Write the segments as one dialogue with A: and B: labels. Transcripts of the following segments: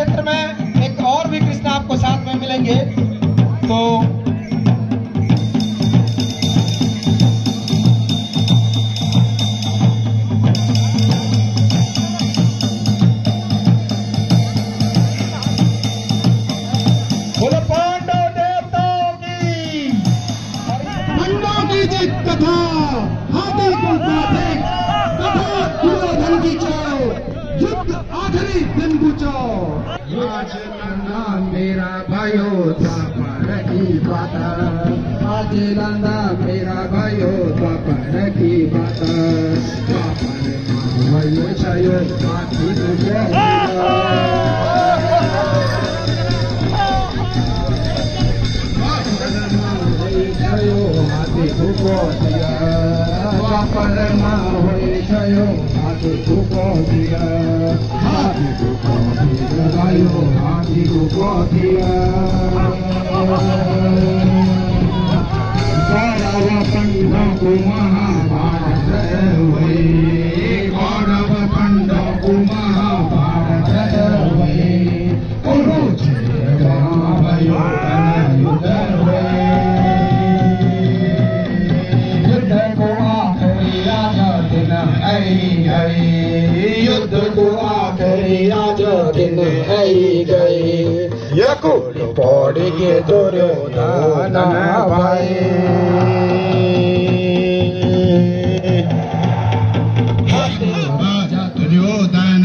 A: क्षेत्र में एक और भी कृष्ण आपको साथ में मिलेंगे। तो बोलो पांडव देवताओं की
B: जीत कथा, हाथी को बाधिक कथा, दुर्योधन की चो, युद्ध आखिरी दिन पूछो। आज लंदा मेरा भाइयों द्वापर की बात, आज लंदा मेरा भाइयों द्वापर की बात, द्वापर भाइयों छयो हाथी को दिया, द्वापर होई छयो हाथी को दिया, हाथी को दिया भाइयों, हाथी को दिया। कौरव पांडव को महाभारत हुई, कौरव पांडव को महाभारत हुई, कुरुक्षेत्र भाइयों युद्ध हुए, युद्ध को आखिरी आज दिन आई गई, यकुल पौड़ी के दुर्योधन भाई, राजा दुर्योधन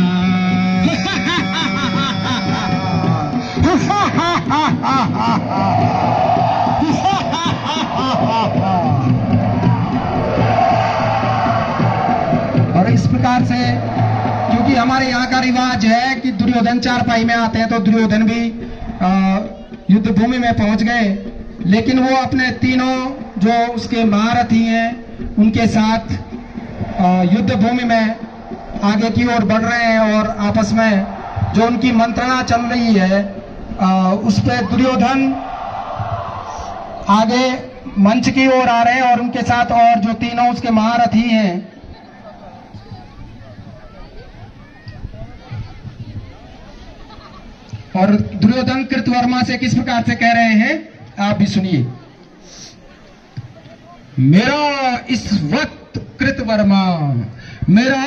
B: और इस प्रकार से, क्योंकि हमारे यहाँ का रिवाज है कि दुर्योधन चारपाई में आते हैं, तो दुर्योधन भी युद्ध भूमि में पहुंच गए, लेकिन वो अपने तीनों जो उसके महारथी हैं उनके साथ युद्ध भूमि में आगे की ओर बढ़ रहे हैं, और आपस में जो उनकी मंत्रणा चल रही है उस पे दुर्योधन आगे मंच की ओर आ रहे हैं, और उनके साथ और जो तीनों उसके महारथी हैं और दुर्योधन कृतवर्मा से किस प्रकार से कह रहे हैं आप भी सुनिए। मेरा इस वक्त कृतवर्मा, मेरा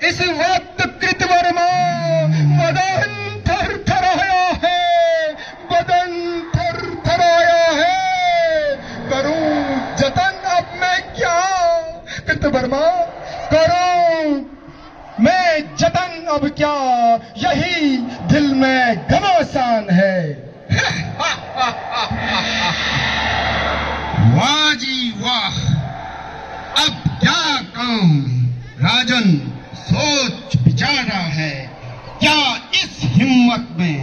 B: इस वक्त कृतवर्मा, बदन थरथराया है, बदन थरथराया है, करूं जतन अब मैं क्या कृतवर्मा, करूं मैं जतन अब क्या, यही दिल में घमासान है।
C: वाह जी वाह, अब क्या काम राजन सोच विचारा है, क्या इस हिम्मत में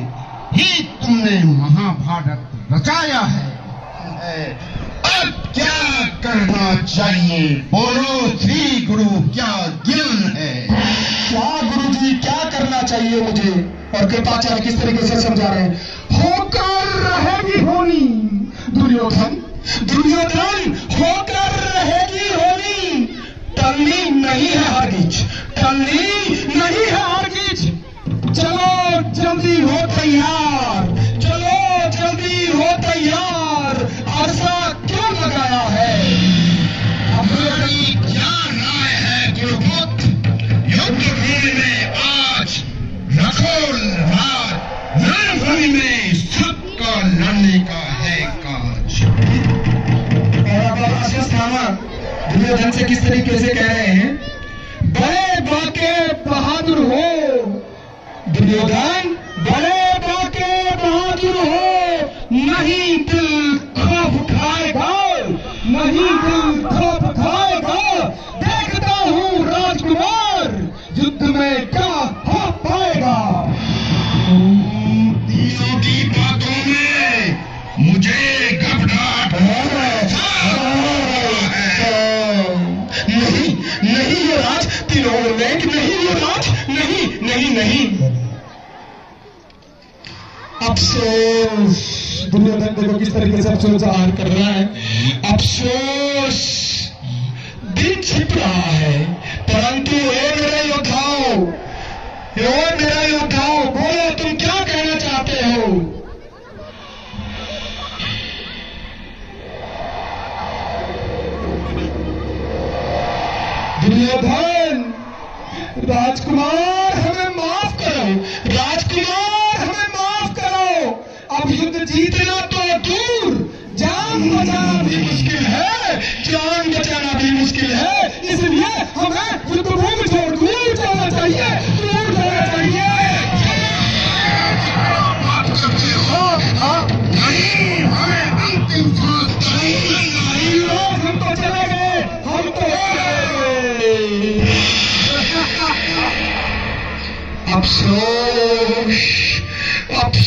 C: ही तुमने महाभारत रचाया है? अब क्या करना चाहिए, बोलो श्री गुरु, क्या ज्ञान है?
B: क्या गुरुजी क्या करना चाहिए मुझे? और कृपाचार्य किस तरीके से समझा रहे हैं, होकर रहेगी होनी दुर्योधन, दुर्योधन होकर रहेगी होनी, टलनी नहीं है हरगिज, टलनी नहीं है हरगिज, चलो जल्दी हो तैयार, चलो जल्दी हो तैयार, अरसा क्यों लगाया है?
C: हमारी क्या राय है गुरुपुत्र, युद्ध भूमि में आज रखोल रात, रणभूमि में सबका लड़ने का है काज।
B: और अश्वस्थामा दुर्योधन से किस तरीके से कह रहे हैं, बड़े बाके बहादुर हो दुर्योधन, बड़े बाके बहादुर हो, नहीं दिल खौफ खाएगा, नहीं दिल खौफ खाएगा, देखता हूँ राजकुमार युद्ध में क्या हो पाएगा।
C: तीनों की बातों में मुझे घबराहट हो रहा है।
B: नहीं नहीं युवराज, तीनों लेख नहीं युवराज, नहीं नहीं नहीं। अफसोस, दुर्योधन देखो किस तरीके से अफसोस जाहिर कर रहा है, अफसोस दिन छिप रहा है, परंतु हे मेरे योद्धाओं, बोलो तुम क्या कहना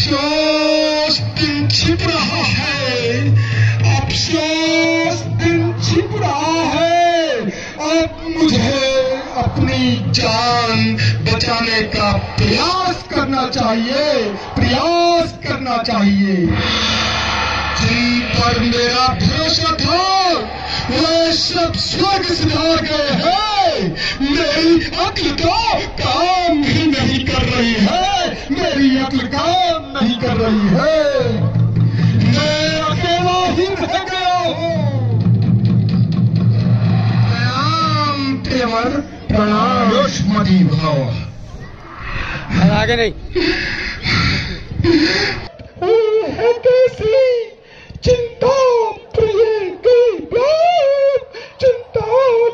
B: अफसोस दिन छिप रहा है, अफसोस दिन छिप रहा है। अब मुझे अपनी जान बचाने का प्रयास करना चाहिए, प्रयास करना चाहिए। जिन पर मेरा भरोसा था वे सब स्वर्ग सिधार गए हैं। मेरी अक्ल तो काम ही नहीं कर रही है, मेरी अक्ल काम नहीं कर रही है। मैं अकेला ही रह गया हूँ। प्रणाम तेवर, प्रणाम।
C: युष्मती भाव।
A: आगे नहीं।
B: कैसी चिंता प्रिय की व्याप, चिंता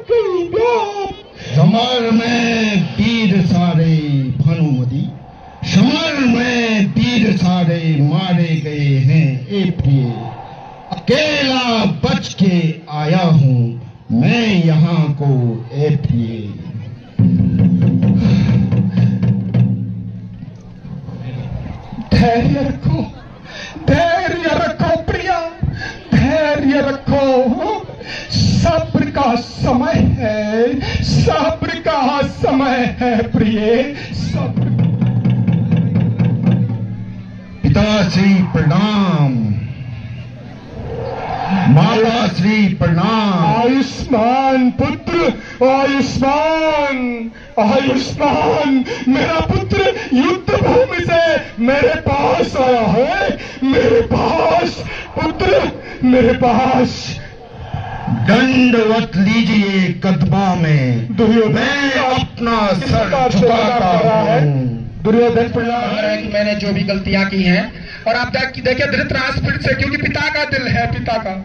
B: की व्याप।
C: समर में वीर सारे भानुमती, समर में वीर सारे मारे गए हैं ए प्रिय। अकेला बच के आया हूँ मैं यहाँ को ए प्रिय।
B: धैर्य रखो, धैर्य रखो प्रिया, धैर्य रखो। सब्र का समय है, सब्र का समय है प्रिय, सब्र।
C: पिताश्री प्रणाम, माताश्री प्रणाम।
B: आयुष्मान पुत्र, आयुष्मान, आयुष्मान। मेरा पुत्र युद्ध भूमि से मेरे पास आया है, मेरे पास पुत्र, मेरे पास।
C: दंडवत लीजिए कदमा में,
B: दुर्योधन
C: मैं अपना सर
B: झुकाता
C: झुकाता हूँ।
B: दुर्योधन प्रणाम।
A: कि मैंने जो भी गलतियां की हैं, और आप देखिए धृतराष्ट्र से, क्योंकि पिता का दिल है, पिता का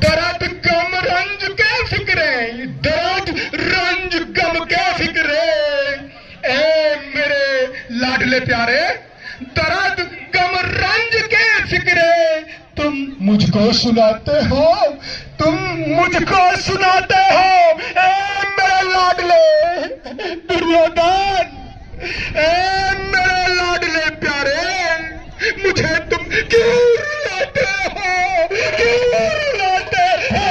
A: दर्द गम रंज के फिक्रे, दर्द रंज गम के फिक्रे। ए मेरे लाडले प्यारे, दर्द गम रंज के फिक्रे। तुम मुझको सुनाते हो, तुम मुझको सुनाते हो। ए मेरे लाडले दुर्योधन, ए मेरे लाडले प्यारे, मुझे तुम क्यों रुलाते हो, क्यों रुलाते हो?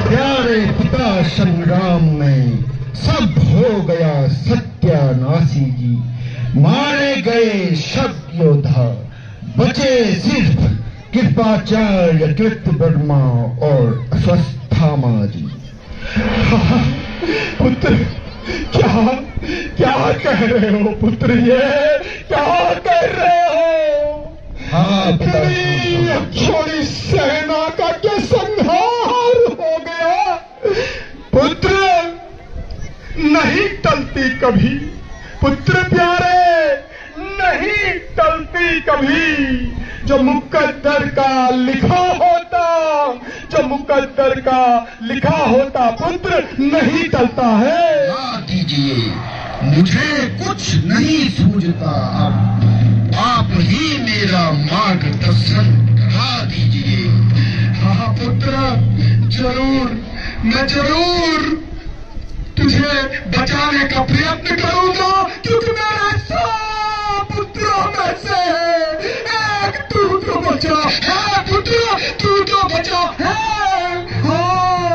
C: प्यारे पिता संग्राम में सब हो गया सत्यानाशी जी। मारे गए सब योद्धा, बचे सिर्फ कृपाचार्य कृतवर्मा और अस्वस्थामा जी।
B: पुत्र, क्या क्या कह रहे हो पुत्र, ये क्या कह रहे हो?
C: हाँ
B: तेरी अक्षोणी सेना का क्या संहार हो गया? पुत्र नहीं टलती कभी, पुत्र प्यारे नहीं टलती कभी। जो मुकद्दर का लिखा होता, जो मुकद्दर का लिखा होता पुत्र नहीं टलता है।
C: बता दीजिए, मुझे कुछ नहीं सूझता। अब आप ही मेरा मार्गदर्शन करा दीजिए।
B: हाँ पुत्र, जरूर, मैं जरूर तुझे बचाने का प्रयत्न करूंगा, क्योंकि मेरे सब पुत्रों में से एक तू तो बचा है पुत्र, तू तो बचा है। हाँ।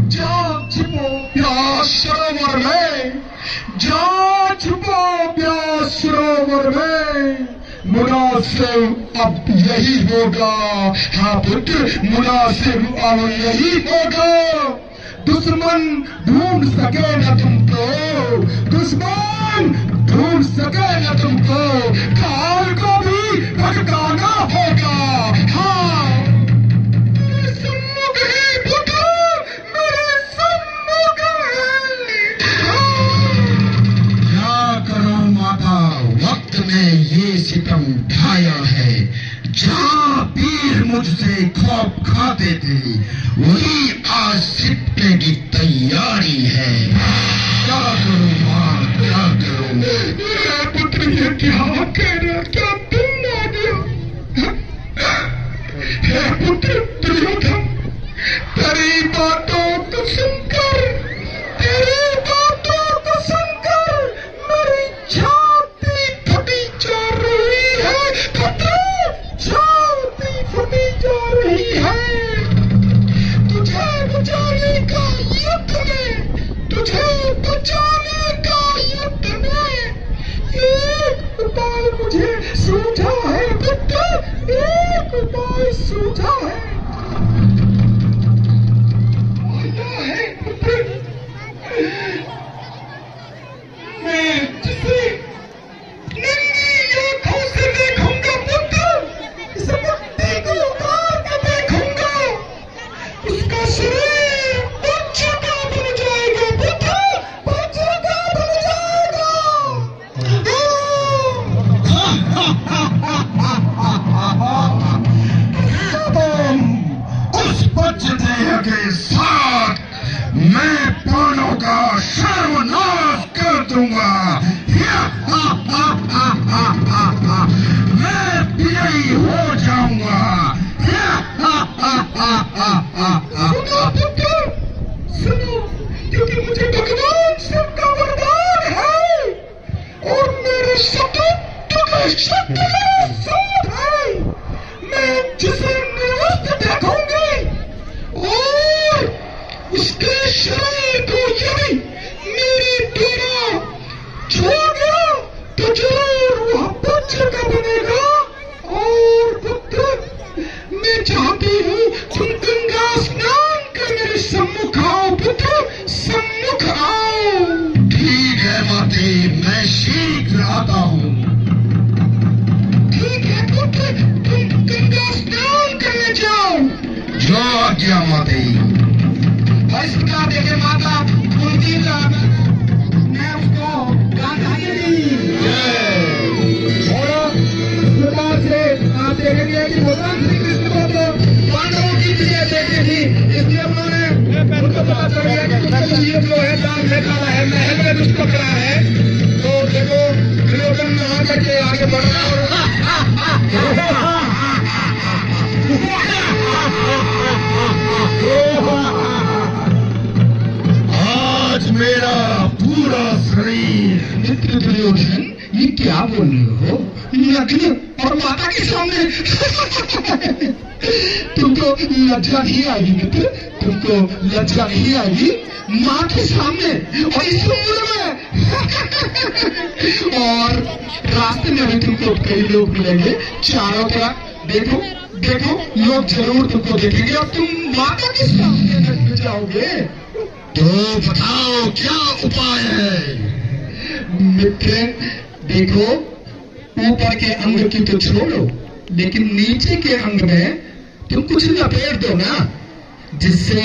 B: जा छुपो प्यास सरोवर में, जा छुपो प्यास सरोवर में। मुनासिब अब यही होगा, हाँ पुत्र मुनासिब अब यही होगा। दुश्मन ढूंढ सके न तुमको, दुश्मन ढूंढ सके न तुमको, काल को भी भटकाना होगा। हाँ मेरे सम्मुख है पुत्र, मेरे सम्मुख है।
C: क्या करो माता, वक्त ने ये सितम ढाया है। जहाँ वीर मुझसे खौफ खाते थे, वही आज सिपने की तैयारी है। क्या करूं मां, क्या करूं?
B: पुत्र ये क्या कह रहे, क्या तुम आ गया? हे पुत्र दुर्योधन, तेरी बातों को सुनकर, तेरी बातों तो जरूर वह वज्र का बनेगा। और पुत्र मैं चाहती हूँ तुम गंगा स्नान कर मेरे सम्मुख आओ पुत्र, सम्मुख आओ।
C: ठीक है माते, मैं शीघ्र आता हूँ।
B: ठीक है पुत्र, तुम गंगा स्नान करने जाओ।
C: जो आज्ञा माते।
B: इस प्रकार देखे माता कुंती ने उसको गांधारी दी। और इस प्रकार से आप देखेंगे कि भगवान श्री कृष्ण को तो पांडवों की प्रिय देखती थी, इसलिए उन्होंने उनको पता चल गया कि उसका जीव जो है दान में खाना है, महल में दुष्ट पकड़ा है। तो देखो दुर्योधन में हाथ करके आगे बढ़ रहा
C: आज मेरा पूरा शरीर।
B: मित्र दुर्योधन, ये क्या बोल रहे हो? नग्न और माता के सामने तुमको लज्जा नहीं आएगी मित्र, तुमको लज्जा नहीं आएगी माँ के सामने और इस उम्र में। और रास्ते में भी तुमको कई लोग मिलेंगे चारों तरफ। देखो देखो लोग जरूर तुमको देखेंगे और तुम माता के सामने नग्न जाओगे।
C: तो बताओ क्या उपाय है?
B: मित्र देखो, ऊपर के अंग की तो छोड़ो, लेकिन नीचे के अंग में तुम कुछ लपेट दो ना, जिससे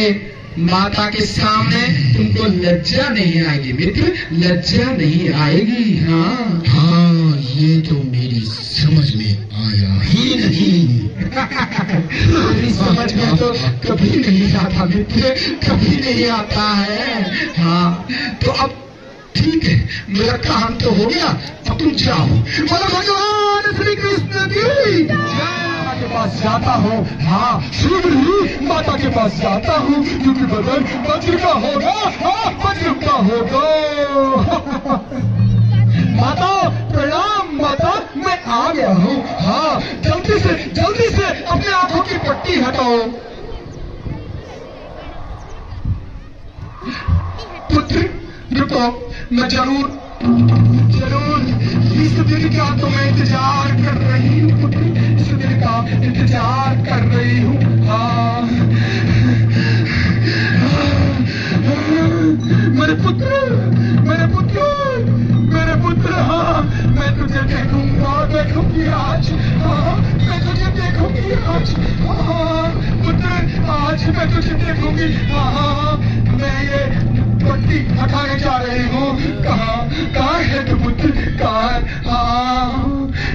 B: माता के सामने तुमको लज्जा नहीं आएगी मित्र, लज्जा नहीं आएगी। हाँ
C: हाँ, ये तो मेरी समझ में आया ही नहीं।
B: मेरी समझ में तो कभी नहीं आता मित्र, कभी नहीं आता है। हाँ तो अब ठीक है, मेरा काम तो हो गया, अब तुम जाओ। बोलो भगवान श्री कृष्ण की माता के पास जाता हूँ। हाँ शीघ्र ही माता के पास जाता हूँ, क्योंकि बदन वज्र का होगा। हाँ वज्र का होगा। माता प्रणाम माता, मैं आ गया हूँ। हाँ जल्दी से अपने आंखों की पट्टी हटाओ। पुत्र रुको, मैं जरूर इस दिन का तो मैं इंतजार कर रही हूँ पुत्र, इस दिन का इंतजार कर रही हूँ। हाँ मेरे पुत्र, हाँ मैं तुझे देखूंगी आज। हाँ मैं तुझे देखूंगी आज। हाँ पुत्र, आज मैं तुझे देखूंगी। हाँ मैं ये पट्टी हटाने जा रही हूँ। कहाँ है तू पुत्र, कहाँ है? हाँ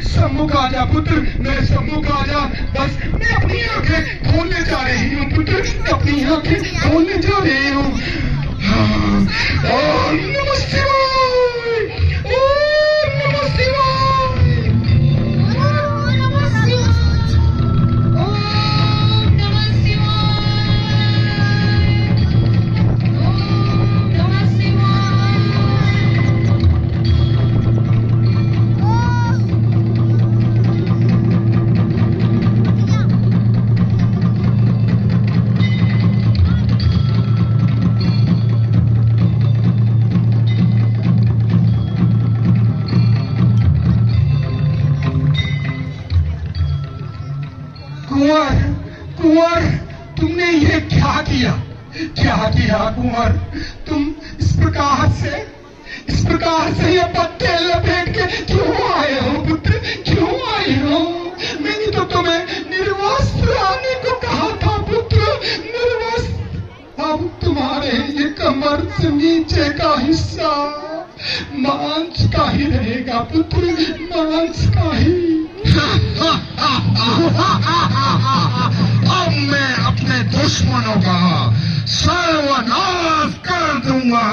B: सम्मुख आ जा पुत्र, मेरे सम्मुख आ जा। बस मैं अपनी आंखें खोलने जा रही हूँ पुत्र, अपनी आंखें खोलने जा रही हूँ। हाँ ओम नमः शिवाय, ओम नमः शिवाय, ओम नमः शिवाय, ओम नमः कुंवर, तुमने ये क्या किया कुंवर? तुम इस प्रकार से ये पत्ते लपेट के क्यों आए हो पुत्र, क्यों आए हो? मैंने तो तुम्हें निर्वस्त्र आने को कहा था पुत्र, निर्वस्त्र। अब तुम्हारे ये कमर से नीचे का हिस्सा मांस का ही रहेगा पुत्र, मांस का ही।
C: अब मैं अपने दुश्मनों का सर्वनाश कर दूंगा।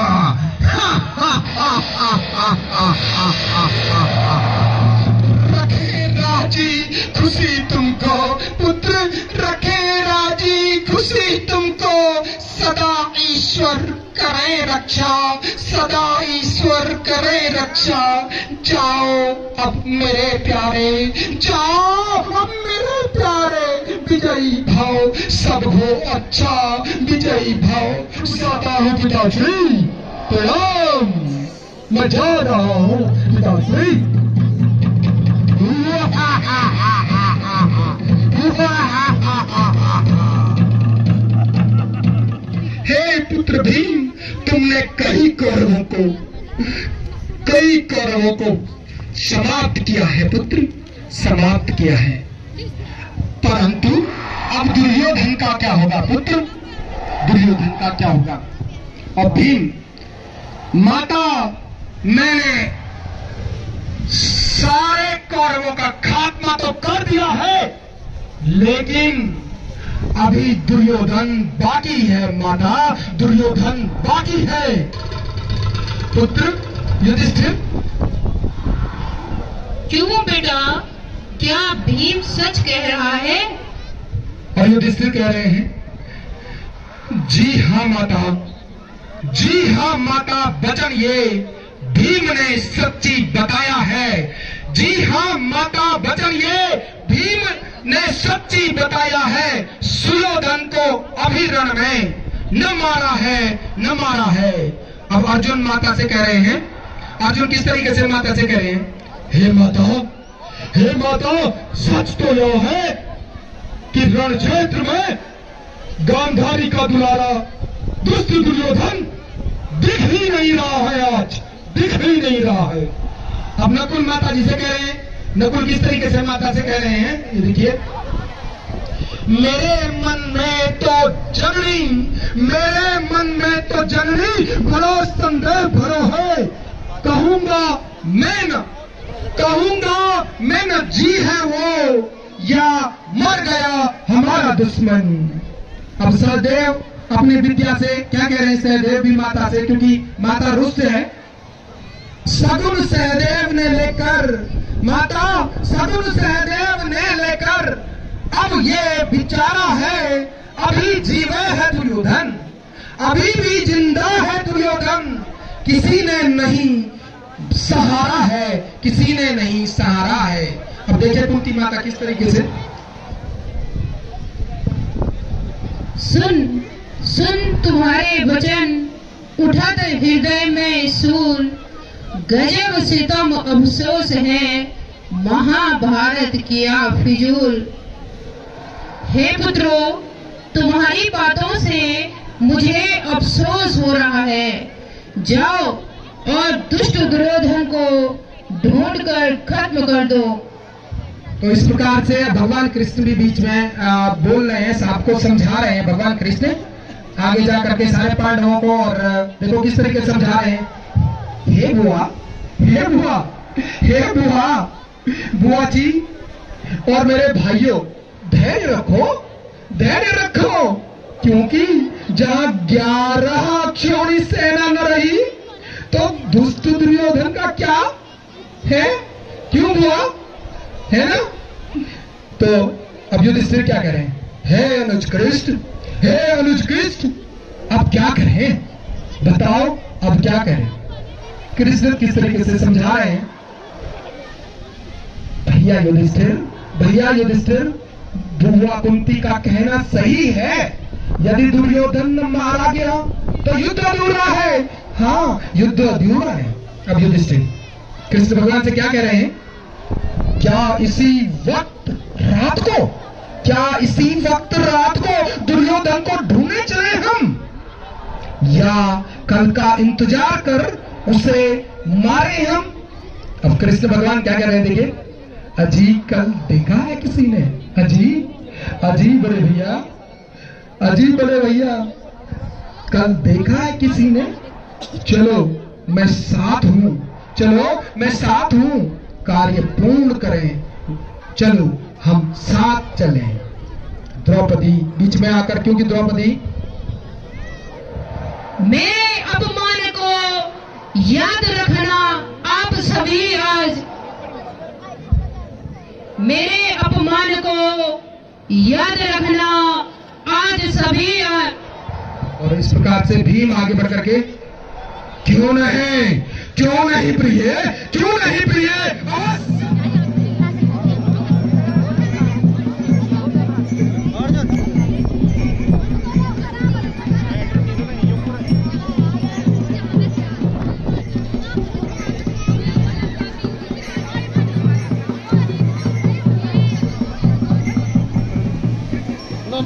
B: रखे राजी खुशी तुमको पुत्र, रखे राजी खुशी तुमको। सदा ईश्वर करे रक्षा, सदा ईश्वर करे रक्षा। जाओ अब मेरे प्यारे, जाओ अब मेरे प्यारे। विजयी भाव सब हो अच्छा, विजयी भाव। जाता हूँ पिताजी, प्रणाम। मैं जा रहा हूँ पिताश्री।
A: हे पुत्र भीम, तुमने कई कौरवों को समाप्त किया है पुत्र, समाप्त किया है।
B: परंतु अब दुर्योधन का क्या होगा पुत्र, दुर्योधन का क्या होगा?
A: और भीम, माता, मैंने सारे कौरवों का खात्मा तो कर दिया है, लेकिन अभी दुर्योधन बाकी है माता, दुर्योधन बाकी है। पुत्र युधिष्ठिर,
D: क्यों बेटा, क्या भीम सच कह रहा है?
A: और युधिष्ठिर कह रहे हैं, जी हाँ माता, जी हाँ माता, वचन ये भीम ने सच्ची बताया है। जी हाँ माता, वचन ये भीम ने सच्ची बताया है। सुयोधन को अभी रण में न मारा है, न मारा है। अब अर्जुन माता से कह रहे हैं, अर्जुन किस तरीके से माता से कह रहे हैं,
B: हे माता, सच तो यह है कि रण क्षेत्र में गांधारी का दुलारा दुष्ट दुर्योधन दिख ही नहीं रहा है, आज दिख ही नहीं रहा है।
A: अब नकुल माता जी से कह रहे हैं, नकुल किस तरीके से माता से कह रहे हैं, ये देखिए, मेरे मन में तो जननी बड़ो संदेह भरो है। कहूंगा मैं न जी है वो, या मर गया हमारा दुश्मन। अब सहदेव अपनी विद्या से क्या कह रहे हैं, सहदेव भी माता से, क्योंकि माता रुष्ट है। सगुन सहदेव ने लेकर, माता सगुन सहदेव ने लेकर, अब ये बिचारा है, अभी जीवे है दुर्योधन, अभी भी जिंदा है दुर्योधन, किसी ने नहीं सहारा है, किसी ने नहीं सहारा है। अब देखिए कुंती माता किस तरीके से,
D: सुन तुम्हारे वचन, उठत हृदय में सूल, गजब सितम अफसोस है, महाभारत किया फिजूल। हे पुत्रो, तुम्हारी बातों से मुझे अफसोस हो रहा है। जाओ और दुष्ट दुर्योधन को ढूंढकर खत्म कर दो।
A: तो इस प्रकार से भगवान कृष्ण भी बीच में बोल रहे हैं, सबको समझा रहे हैं भगवान कृष्ण आगे जा करके सारे पांडवों को। और देखो किस तरीके से समझा रहे हैं, हे बुआ जी और मेरे भाइयों, धैर्य रखो, क्योंकि जहां 11 अक्षौणी सेना न रही तो दुष्ट दुर्योधन का क्या है, क्यों बुआ, है ना? तो अब युधिष्ठिर क्या कह रहे हैं, हे अनुज कृष्ण, अब क्या करें, बताओ अब क्या करें? कृष्ण किस तरीके से समझा रहे हैं, भैया युधिष्ठिर, बुआ कुंती का कहना सही है, यदि दुर्योधन मारा गया तो युद्ध अधूरा है। हाँ, युद्ध अधूरा है। अब युधिष्ठिर कृष्ण भगवान से क्या कह रहे हैं, क्या इसी वक्त रात को दुर्योधन को ढूंढने चले हम, या कल का इंतजार कर उसे मारे हम? अब कृष्ण भगवान क्या कह रहे हैं, देखिए, अजी कल देखा है किसी ने, अजी बड़े भैया, कल देखा है किसी ने? चलो मैं साथ हूं, कार्य पूर्ण करें, चलो हम साथ चलें। द्रौपदी बीच में आकर, क्योंकि द्रौपदी,
D: मेरे अपमान को याद रखना आप सभी आज, मेरे अपमान को याद रखना आज सभी आज।
A: और इस प्रकार से भीम आगे बढ़ करके, क्यों नहीं प्रिय,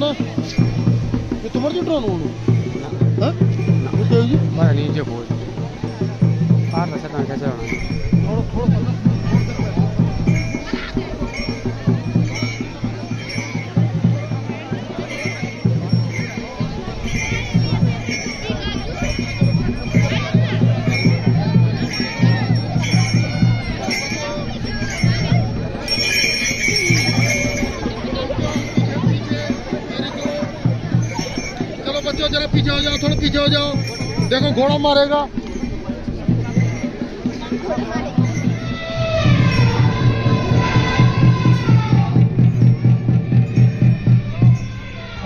E: तुम्हारे जो ड्रोन बड़ा नीचे बोल पार रहा कैसे होना
B: जरा पीछे हो जाओ, थोड़ा पीछे हो जाओ, देखो घोड़ा मारेगा।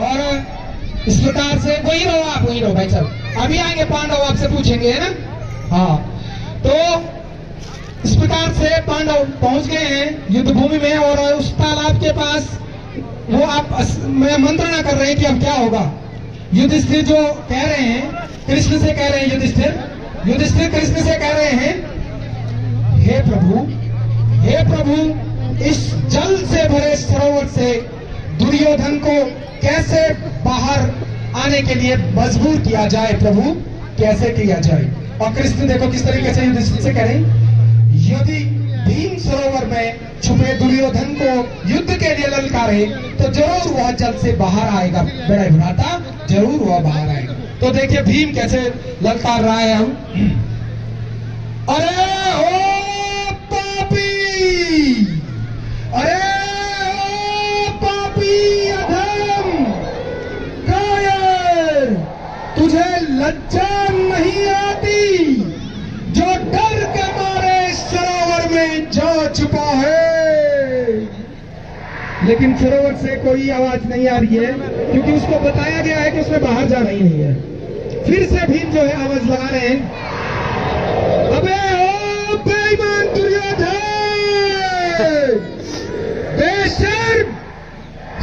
A: और इस प्रकार से वही रहो आप, वही रहो भाई साहब, अभी आएंगे पांडव आपसे पूछेंगे, है ना। हाँ, तो इस प्रकार से पांडव पहुंच गए हैं युद्ध भूमि में, और उस तालाब के पास वो आप मंत्रणा कर रहे हैं कि अब क्या होगा। युधिष्ठिर जो कह रहे हैं, कृष्ण से कह रहे हैं, युधिष्ठिर कृष्ण से कह रहे हैं, हे प्रभु, इस जल से भरे सरोवर से दुर्योधन को कैसे बाहर आने के लिए मजबूर किया जाए प्रभु, कैसे किया जाए। और कृष्ण देखो किस तरीके से युधिष्ठिर से कह रहे हैं, यदि भीम सरोवर में छुपे दुर्योधन को युद्ध के लिए ललकारे तो जरूर वह जल से बाहर आएगा, बड़े भ्राता, जरूर वह बाहर आएगा। तो देखिए भीम कैसे ललकार रहा है। हम अरे ओ पापी, अरे ओ पापी अधम कायर, तुझे लज्जा नहीं आती जो डर के मारे सरोवर में जा छुपा है। लेकिन सरोवर से कोई आवाज नहीं आ रही है, क्योंकि उसको बताया गया है कि उसमें बाहर जाना ही नहीं है। फिर से भीम जो है आवाज लगा रहे हैं, अबे ओ बेईमान दुर्योधन, बेशर्म,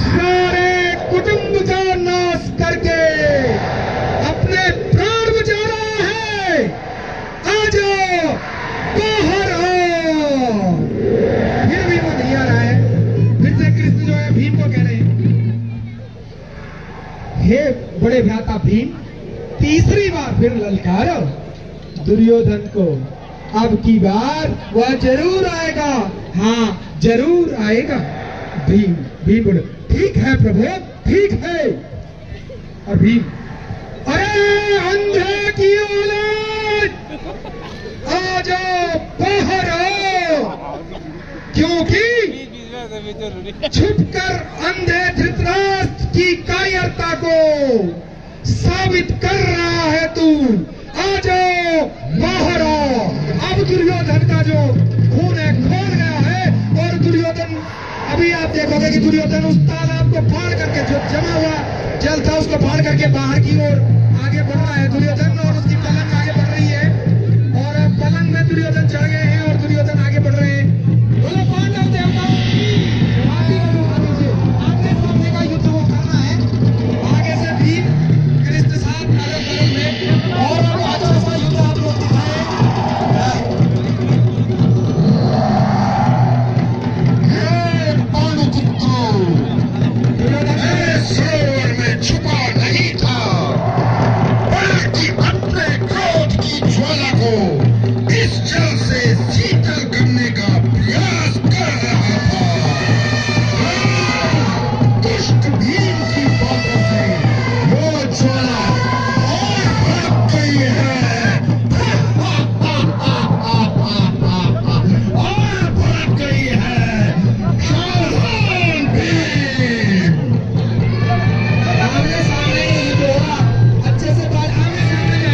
A: सारे कुटुंब का नाश करके अपने प्राण बचा रहा है, आ जाओ बाहर आओ। फिर भी वो नहीं आ रहा है। फिर से कृष्ण जो है भीम को कह रहे हैं, हे बड़े भ्राता भीम, तीसरी बार फिर ललकारो दुर्योधन को, अब की बार वह जरूर आएगा, हाँ जरूर आएगा। भीम बोले, ठीक है प्रभु, ठीक है। और भीम, अरे अंधे की औलाद, आ जाओ बाहर आओ, क्योंकि छुपकर अंधे धृतराष्ट्र की कायरता को साबित कर रहा है तू, आ जाओ बाहर आओ। अब दुर्योधन का जो खून है खोल गया है, और दुर्योधन, अभी आप देखोगे कि दुर्योधन उस तालाब को फाड़ करके, जो जमा हुआ जल था उसको फाड़ करके बाहर की ओर आगे बढ़ रहा है दुर्योधन, और उसकी पलंग आगे बढ़ रही है, और पलंग में दुर्योधन चढ़ गए हैं और दुर्योधन आगे बढ़ रहे हैं। बोलो पांडव देवताओं की आगे सामने का युद्ध वो करना है। आगे से भीम कृष्ण साथ अलग में, और अच्छा सा युद्ध आप लोग दिखाएं।
C: सरोवर में छुपा नहीं था, बल्कि अपने क्रोध की ज्वाला को इस जल से शीतल करने का प्रयास कर रहा था। दुष्ट भीम की बातों से वो ज्वाला और भड़क गई है, और भड़क गई है। सावधान भीम,
A: आमने सामने नहीं बोला, अच्छे से बात, आमने सामने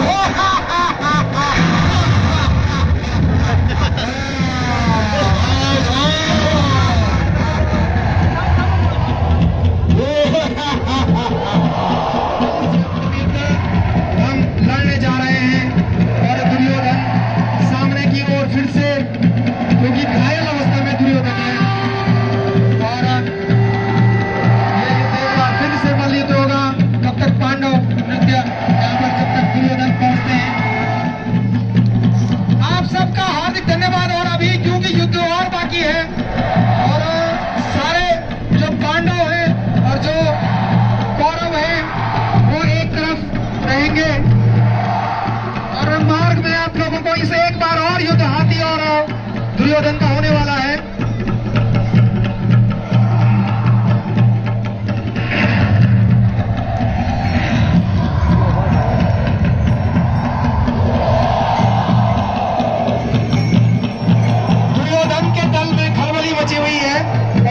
B: Ha ha!
A: दुर्योधन का होने वाला है। दुर्योधन के दल में खलबली मची हुई है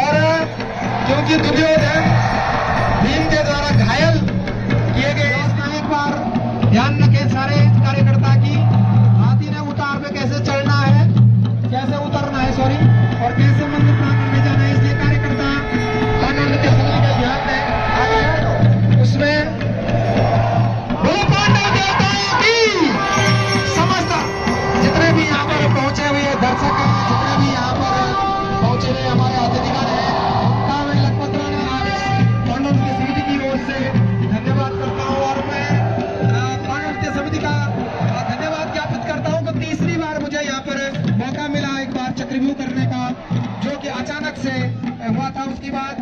A: और क्योंकि दुर्योधन भीम के द्वारा घायल किए गए। एक बार ध्यान रखें सारे कार्यकर्ता की, हाथी ने उतार पे कैसे चढ़ना है, कैसे उतरना है सॉरी, और कैसे मंदिर प्रांगण में जाना है। इसलिए कार्यकर्ता कानून के समय का ध्यान दें। आगे उसमें बोलो पांडव देवताओं की समस्त जितने भी यहाँ पर पहुंचे हुए दर्शक हैं, जितने भी यहाँ पर पहुंचे हुए हमारे अतिथिगण हैं, उनका मैं लखपत राणा कानून की समिति की ओर से धन्यवाद करता हूँ। और मैं कानून की समिति का धन्यवाद ज्ञापित करता हूँ कि तीसरी बार मुझे यहाँ पर मौका मिला एक बार चक्रव्यूह करने का, जो कि अचानक से हुआ था। उसके बाद